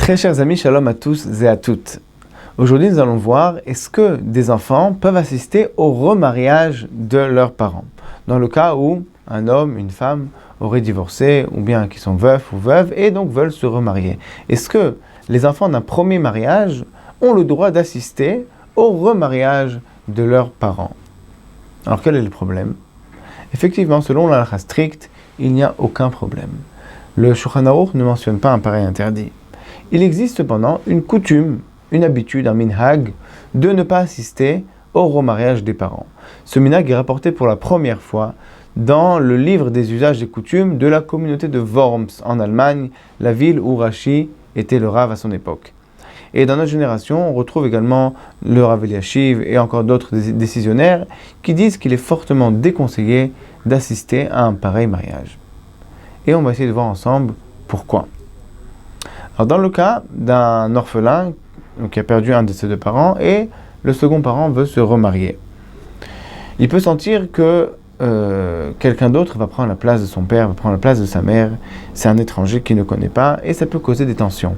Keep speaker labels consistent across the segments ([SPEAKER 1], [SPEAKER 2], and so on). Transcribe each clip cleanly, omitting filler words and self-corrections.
[SPEAKER 1] Très chers amis, shalom à tous et à toutes. Aujourd'hui, nous allons voir est-ce que des enfants peuvent assister au remariage de leurs parents. Dans le cas où un homme, une femme auraient divorcé ou bien qui sont veufs ou veuves et donc veulent se remarier. Est-ce que les enfants d'un premier mariage ont le droit d'assister au remariage de leurs parents? Alors quel est le problème? Effectivement, selon la halakha stricte, il n'y a aucun problème. Le Shulchan Aruch ne mentionne pas un pareil interdit. Il existe cependant une coutume, une habitude, un minhag, de ne pas assister au remariage des parents. Ce minhag est rapporté pour la première fois dans le livre des usages et coutumes de la communauté de Worms en Allemagne, la ville où Rashi était le Rav à son époque. Et dans notre génération, on retrouve également le Rav Eliashiv et encore d'autres décisionnaires qui disent qu'il est fortement déconseillé d'assister à un pareil mariage. Et on va essayer de voir ensemble pourquoi. Alors dans le cas d'un orphelin qui a perdu un de ses deux parents et le second parent veut se remarier, il peut sentir que quelqu'un d'autre va prendre la place de son père, va prendre la place de sa mère, c'est un étranger qu'il ne connaît pas et ça peut causer des tensions.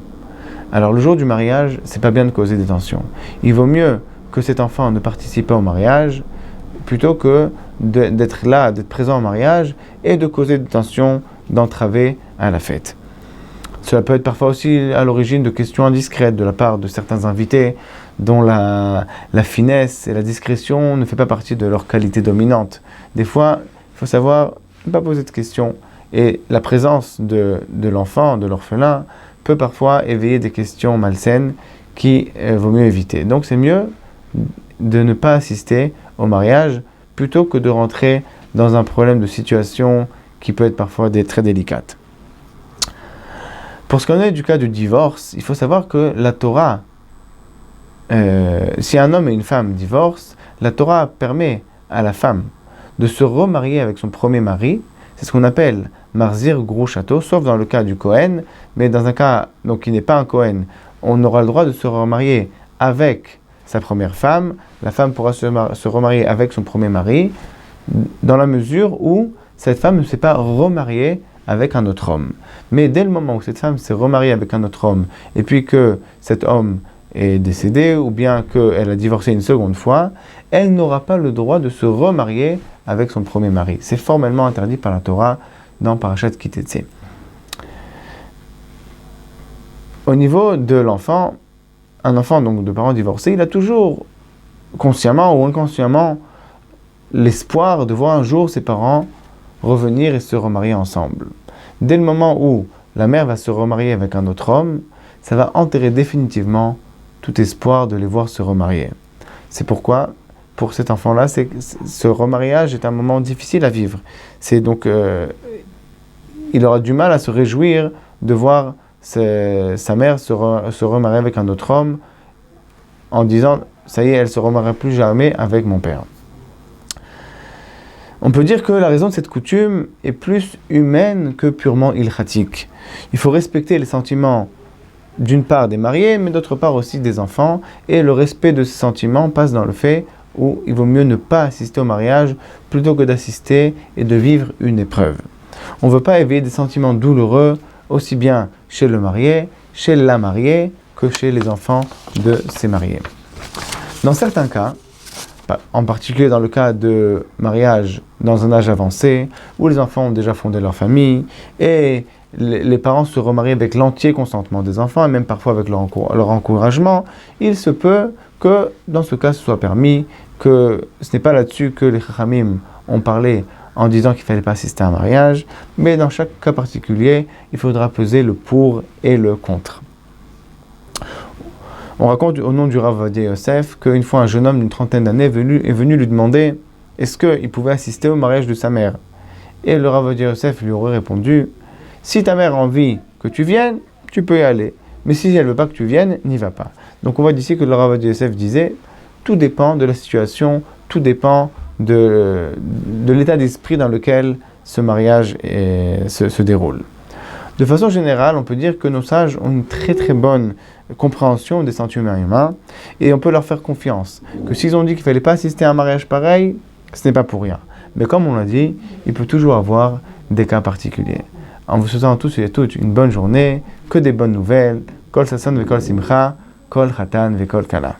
[SPEAKER 1] Alors le jour du mariage, c'est pas bien de causer des tensions. Il vaut mieux que cet enfant ne participe pas au mariage plutôt que d'être là, d'être présent au mariage et de causer des tensions, d'entraver à la fête. Cela peut être parfois aussi à l'origine de questions indiscrètes de la part de certains invités dont la finesse et la discrétion ne fait pas partie de leur qualité dominante. Des fois, il faut savoir ne pas poser de questions et la présence de l'enfant, de l'orphelin, peut parfois éveiller des questions malsaines qu'il vaut mieux éviter. Donc c'est mieux de ne pas assister au mariage plutôt que de rentrer dans un problème de situation qui peut être parfois très délicate. Pour ce qu'on est du cas du divorce, il faut savoir que la Torah, si un homme et une femme divorcent, la Torah permet à la femme de se remarier avec son premier mari. C'est ce qu'on appelle Marzir Grushato, sauf dans le cas du Kohen, mais dans un cas donc, qui n'est pas un Kohen, on aura le droit de se remarier avec sa première femme. La femme pourra se remarier avec son premier mari, dans la mesure où cette femme ne s'est pas remariée avec un autre homme. Mais dès le moment où cette femme s'est remariée avec un autre homme, et puis que cet homme est décédé, ou bien qu'elle a divorcé une seconde fois, elle n'aura pas le droit de se remarier avec son premier mari. C'est formellement interdit par la Torah dans Parashat Ki Teitzei. Au niveau de l'enfant, un enfant donc de parents divorcés, il a toujours, consciemment ou inconsciemment, l'espoir de voir un jour ses parents revenir et se remarier ensemble. Dès le moment où la mère va se remarier avec un autre homme, ça va enterrer définitivement tout espoir de les voir se remarier. C'est pourquoi, pour cet enfant-là, ce remariage est un moment difficile à vivre. C'est donc, il aura du mal à se réjouir de voir sa mère se remarier avec un autre homme en disant « ça y est, elle ne se remariera plus jamais avec mon père ». On peut dire que la raison de cette coutume est plus humaine que purement ilchatique. Il faut respecter les sentiments d'une part des mariés, mais d'autre part aussi des enfants, et le respect de ces sentiments passe dans le fait où il vaut mieux ne pas assister au mariage plutôt que d'assister et de vivre une épreuve. On ne veut pas éveiller des sentiments douloureux aussi bien chez le marié, chez la mariée, que chez les enfants de ces mariés. Dans certains cas, en particulier dans le cas de mariage dans un âge avancé, où les enfants ont déjà fondé leur famille, et les parents se remarient avec l'entier consentement des enfants, et même parfois avec leur encouragement, il se peut que dans ce cas ce soit permis, que ce n'est pas là-dessus que les Chachamim ont parlé en disant qu'il ne fallait pas assister à un mariage, mais dans chaque cas particulier, il faudra peser le pour et le contre. On raconte au nom du Rav Ovadia Yosef qu'une fois un jeune homme d'une trentaine d'années est venu lui demander est-ce qu'il pouvait assister au mariage de sa mère. Et le Rav Ovadia Yosef lui aurait répondu si ta mère a envie que tu viennes, tu peux y aller. Mais si elle ne veut pas que tu viennes, n'y va pas. Donc on voit d'ici que le Rav Ovadia Yosef disait tout dépend de la situation, tout dépend de l'état d'esprit dans lequel ce mariage se déroule. De façon générale, on peut dire que nos sages ont une très très bonne compréhension des sentiments humains et on peut leur faire confiance. Que s'ils ont dit qu'il ne fallait pas assister à un mariage pareil, ce n'est pas pour rien. Mais comme on l'a dit, il peut toujours avoir des cas particuliers. En vous souhaitant à tous et à toutes une bonne journée, que des bonnes nouvelles, Kol sason vekol simcha, kol chatan vekol kala.